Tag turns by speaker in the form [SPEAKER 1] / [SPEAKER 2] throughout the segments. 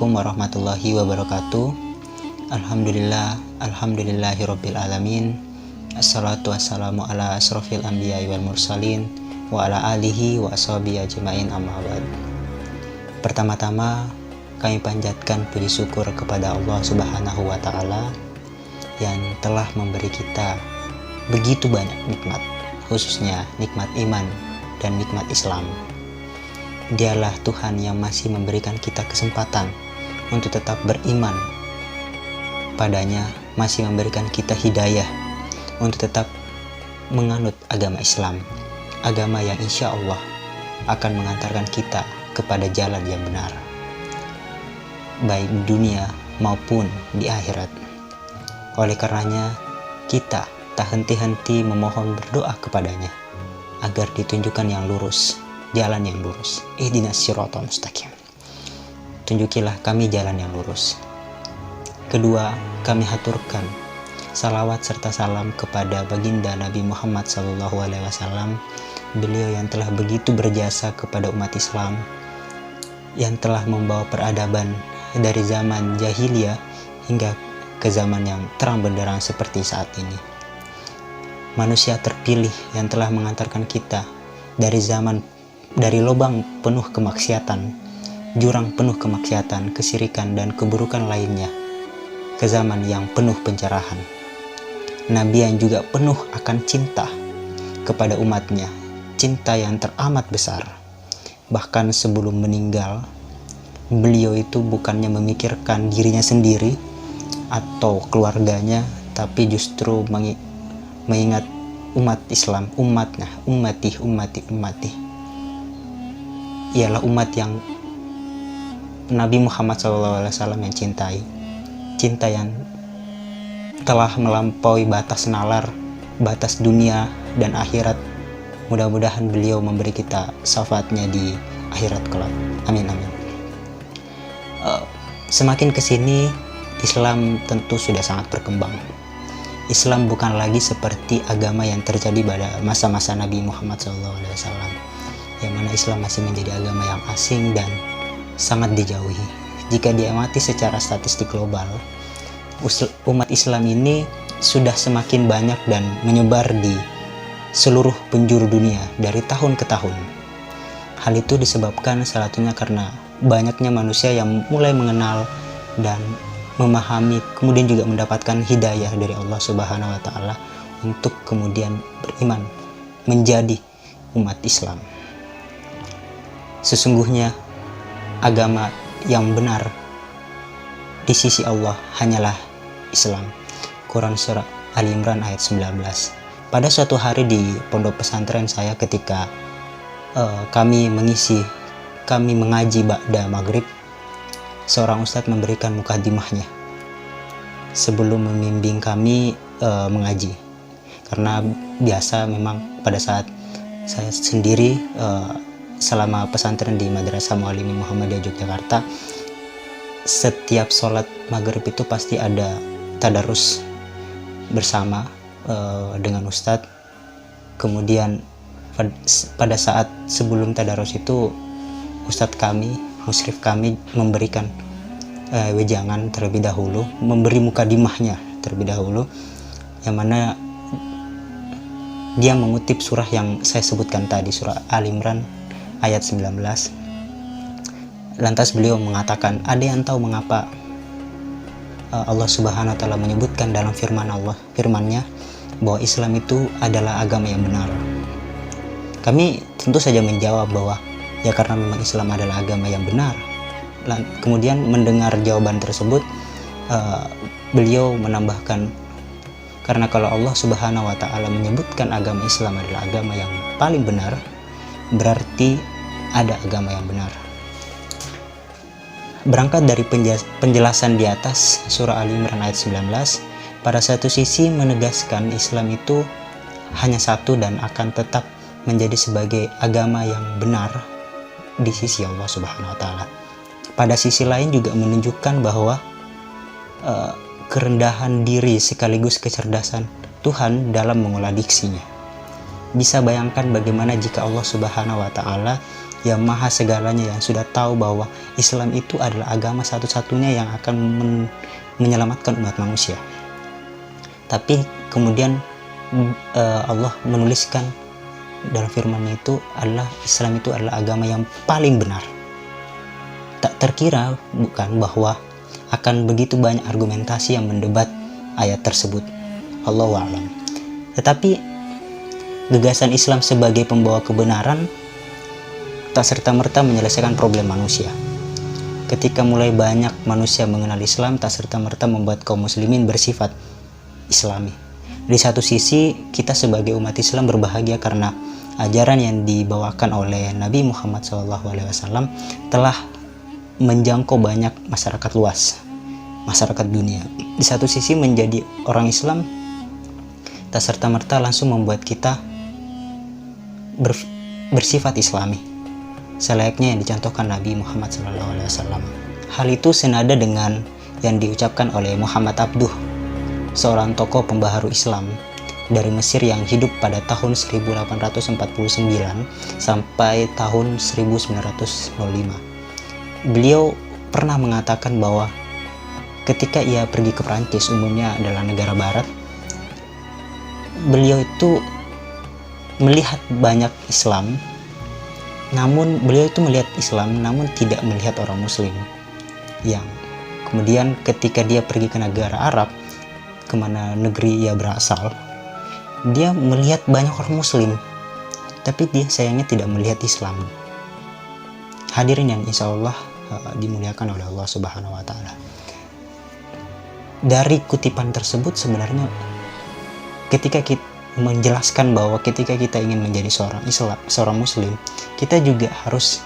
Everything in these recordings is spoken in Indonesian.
[SPEAKER 1] Assalamualaikum warahmatullahi wabarakatuh. Alhamdulillahirabbil alamin. Assalatu wassalamu ala asrofil anbiya'i wal mursalin wa ala alihi wa ashabihi ajmain, amma ba'd. Pertama-tama kami panjatkan puji syukur kepada Allah Subhanahu wa taala yang telah memberi kita begitu banyak nikmat, khususnya nikmat iman dan nikmat Islam. Dialah Tuhan yang masih memberikan kita kesempatan untuk tetap beriman padanya, masih memberikan kita hidayah untuk tetap menganut agama Islam, agama yang insya Allah akan mengantarkan kita kepada jalan yang benar, baik di dunia maupun di akhirat. Oleh karenanya, kita tak henti-henti memohon berdoa kepadanya agar ditunjukkan yang lurus, jalan yang lurus. Ihdinas siratal mustaqim. Tunjukilah kami jalan yang lurus. Kedua, kami haturkan salawat serta salam kepada baginda Nabi Muhammad SAW. Beliau yang telah begitu berjasa kepada umat Islam, yang telah membawa peradaban dari zaman jahiliyah hingga ke zaman yang terang benderang seperti saat ini. Manusia terpilih yang telah mengantarkan kita dari lubang penuh kemaksiatan, jurang penuh kemaksiatan, kesirikan dan keburukan lainnya, ke zaman yang penuh pencerahan. Nabi yang juga penuh akan cinta kepada umatnya, cinta yang teramat besar. Bahkan sebelum meninggal, beliau itu bukannya memikirkan dirinya sendiri atau keluarganya, tapi justru mengingat umat Islam, ummati. Ialah umat yang Nabi Muhammad SAW yang cintai, cinta yang telah melampaui batas nalar, batas dunia dan akhirat. Mudah-mudahan beliau memberi kita syafaatnya di akhirat kelak. Amin amin. Semakin kesini, Islam tentu sudah sangat berkembang. Islam bukan lagi seperti agama yang terjadi pada masa-masa Nabi Muhammad SAW, yang mana Islam masih menjadi agama yang asing dan sangat dijauhi. Jika diamati secara statistik global, umat Islam ini sudah semakin banyak dan menyebar di seluruh penjuru dunia dari tahun ke tahun. Hal itu disebabkan salah satunya karena banyaknya manusia yang mulai mengenal dan memahami, kemudian juga mendapatkan hidayah dari Allah Subhanahu wa taala untuk kemudian beriman menjadi umat Islam. Sesungguhnya agama yang benar di sisi Allah hanyalah Islam. Quran surah Ali Imran ayat 19. Pada suatu hari di pondok pesantren saya, ketika kami mengaji ba'da maghrib, seorang ustadz memberikan mukadimahnya sebelum membimbing kami mengaji. Karena biasa memang pada saat saya sendiri selama pesantren di Madrasah Muallimin Muhammadiyah Yogyakarta, setiap sholat maghrib itu pasti ada tadarus bersama dengan ustadz. Kemudian pada saat sebelum tadarus itu, ustadz kami, musyrif kami memberikan wejangan terlebih dahulu, memberi mukadimahnya terlebih dahulu, yang mana dia mengutip surah yang saya sebutkan tadi, surah Ali Imran ayat 19. Lantas beliau mengatakan, ada yang tahu mengapa Allah Subhanahu wa taala menyebutkan dalam firman-Nya bahwa Islam itu adalah agama yang benar? Kami tentu saja menjawab bahwa ya karena memang Islam adalah agama yang benar. Kemudian mendengar jawaban tersebut, beliau menambahkan, karena kalau Allah Subhanahu wa taala menyebutkan agama Islam adalah agama yang paling benar, berarti ada agama yang benar. Berangkat dari penjelasan di atas surah Ali Imran ayat 19, pada satu sisi menegaskan Islam itu hanya satu dan akan tetap menjadi sebagai agama yang benar di sisi Allah Subhanahu wa taala. Pada sisi lain juga menunjukkan bahwa kerendahan diri sekaligus kecerdasan Tuhan dalam mengolah diksinya. Bisa bayangkan bagaimana jika Allah Subhanahu wa taala yang maha segalanya, yang sudah tahu bahwa Islam itu adalah agama satu-satunya yang akan menyelamatkan umat manusia. Tapi kemudian Allah menuliskan dalam firman-Nya itu adalah Islam itu adalah agama yang paling benar. Tak terkira bukan bahwa akan begitu banyak argumentasi yang mendebat ayat tersebut. Allahu a'lam. Tetapi gagasan Islam sebagai pembawa kebenaran tak serta-merta menyelesaikan problem manusia. Ketika mulai banyak manusia mengenal Islam, tak serta-merta membuat kaum muslimin bersifat Islami. Di satu sisi, kita sebagai umat Islam berbahagia karena ajaran yang dibawakan oleh Nabi Muhammad SAW telah menjangkau banyak masyarakat luas, masyarakat dunia. Di satu sisi, menjadi orang Islam tak serta-merta langsung membuat kita bersifat Islami, selayaknya yang dicontohkan Nabi Muhammad SAW. Hal itu senada dengan yang diucapkan oleh Muhammad Abduh, seorang tokoh pembaharu Islam dari Mesir yang hidup pada tahun 1849 sampai tahun 1905. Beliau pernah mengatakan bahwa ketika ia pergi ke Prancis, umumnya adalah negara barat, beliau itu melihat banyak Islam, namun beliau itu melihat Islam namun tidak melihat orang Muslim. Yang kemudian ketika dia pergi ke negara Arab, kemana negeri ia berasal, dia melihat banyak orang Muslim, tapi dia sayangnya tidak melihat Islam. Hadirin yang insya Allah dimuliakan oleh Allah Subhanahu wa Ta'ala. Dari kutipan tersebut sebenarnya ketika kita menjelaskan bahwa ketika kita ingin menjadi seorang Muslim, kita juga harus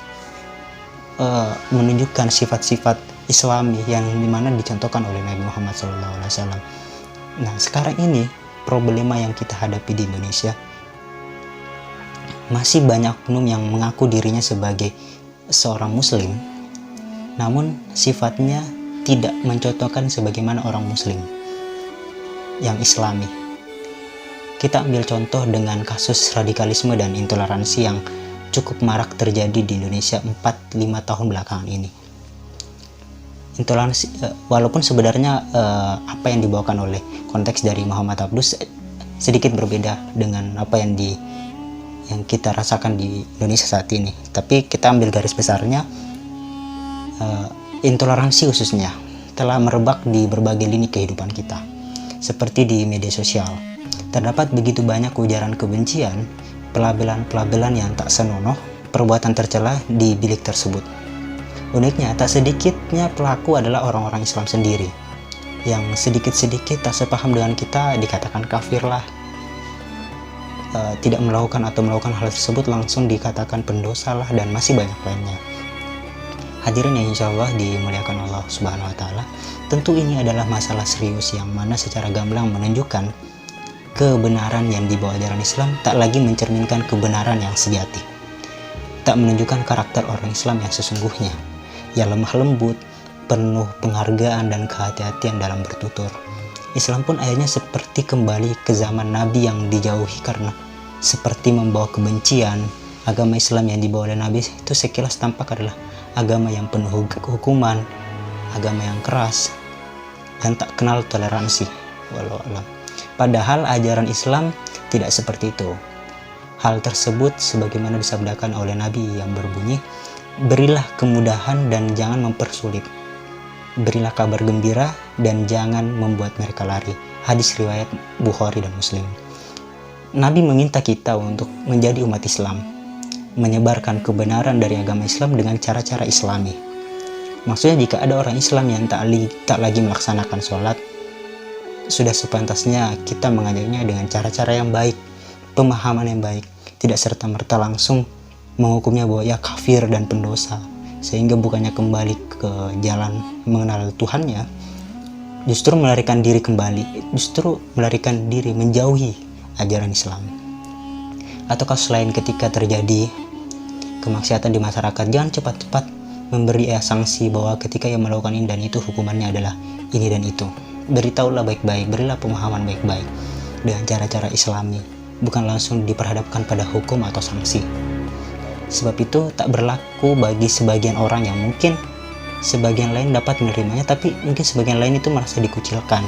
[SPEAKER 1] menunjukkan sifat-sifat Islami yang dimana dicontohkan oleh Nabi Muhammad SAW. Nah, sekarang ini problema yang kita hadapi di Indonesia, masih banyak oknum yang mengaku dirinya sebagai seorang Muslim, namun sifatnya tidak mencontohkan sebagaimana orang Muslim yang Islami. Kita ambil contoh dengan kasus radikalisme dan intoleransi yang cukup marak terjadi di Indonesia 4-5 tahun belakangan ini. Intoleransi, walaupun sebenarnya apa yang dibawakan oleh konteks dari Muhammad Abdus sedikit berbeda dengan apa yang kita rasakan di Indonesia saat ini, tapi kita ambil garis besarnya, intoleransi khususnya telah merebak di berbagai lini kehidupan kita, seperti di media sosial. Terdapat begitu banyak ujaran kebencian, pelabelan-pelabelan yang tak senonoh, perbuatan tercela di bilik tersebut. Uniknya, tak sedikitnya pelaku adalah orang-orang Islam sendiri, yang sedikit-sedikit tak sepaham dengan kita dikatakan kafir lah, tidak melakukan atau melakukan hal tersebut langsung dikatakan pendosa lah, dan masih banyak lainnya. Hadirin yang insya Allah dimuliakan Allah Subhanahu wa Ta'ala, tentu ini adalah masalah serius yang mana secara gamblang menunjukkan kebenaran yang dibawa ajaran Islam tak lagi mencerminkan kebenaran yang sejati, tak menunjukkan karakter orang Islam yang sesungguhnya, yang lemah lembut, penuh penghargaan dan kehati-hatian dalam bertutur. Islam pun akhirnya seperti kembali ke zaman Nabi yang dijauhi karena seperti membawa kebencian. Agama Islam yang dibawa oleh Nabi itu sekilas tampak adalah agama yang penuh hukuman, agama yang keras, dan tak kenal toleransi. Wallahu a'lam. Padahal ajaran Islam tidak seperti itu. Hal tersebut sebagaimana disabdakan oleh Nabi yang berbunyi, berilah kemudahan dan jangan mempersulit. Berilah kabar gembira dan jangan membuat mereka lari. Hadis riwayat Bukhari dan Muslim. Nabi meminta kita untuk menjadi umat Islam, menyebarkan kebenaran dari agama Islam dengan cara-cara Islami. Maksudnya jika ada orang Islam yang tak lagi melaksanakan sholat, sudah sepantasnya kita mengajaknya dengan cara-cara yang baik, pemahaman yang baik, tidak serta-merta langsung menghukumnya bahwa ia kafir dan pendosa, sehingga bukannya kembali ke jalan mengenal Tuhannya, justru melarikan diri kembali, justru melarikan diri menjauhi ajaran Islam. Atau kasus lain ketika terjadi kemaksiatan di masyarakat, jangan cepat-cepat memberi sanksi bahwa ketika ia melakukan ini dan itu hukumannya adalah ini dan itu. Beritahulah baik-baik, berilah pemahaman baik-baik dengan cara-cara Islami, bukan langsung diperhadapkan pada hukum atau sanksi. Sebab itu tak berlaku bagi sebagian orang yang mungkin sebagian lain dapat menerimanya, tapi mungkin sebagian lain itu merasa dikucilkan,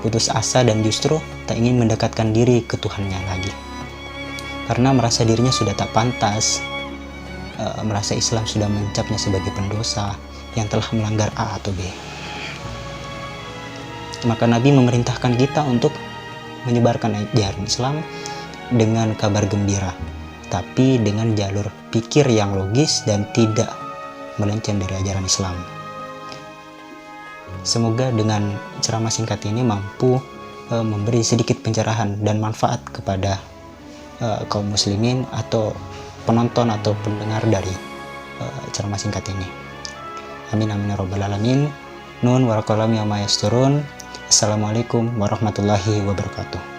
[SPEAKER 1] putus asa, dan justru tak ingin mendekatkan diri ke Tuhannya lagi. Karena merasa dirinya sudah tak pantas, merasa Islam sudah mencapnya sebagai pendosa yang telah melanggar A atau B. Maka Nabi memerintahkan kita untuk menyebarkan ajaran Islam dengan kabar gembira, tapi dengan jalur pikir yang logis dan tidak melenceng dari ajaran Islam. Semoga dengan ceramah singkat ini mampu memberi sedikit pencerahan dan manfaat kepada kaum muslimin atau penonton atau pendengar dari ceramah singkat ini. Amin amin ya rabbal alamin. Nun wal qalam ya ma yasturun. Assalamualaikum warahmatullahi wabarakatuh.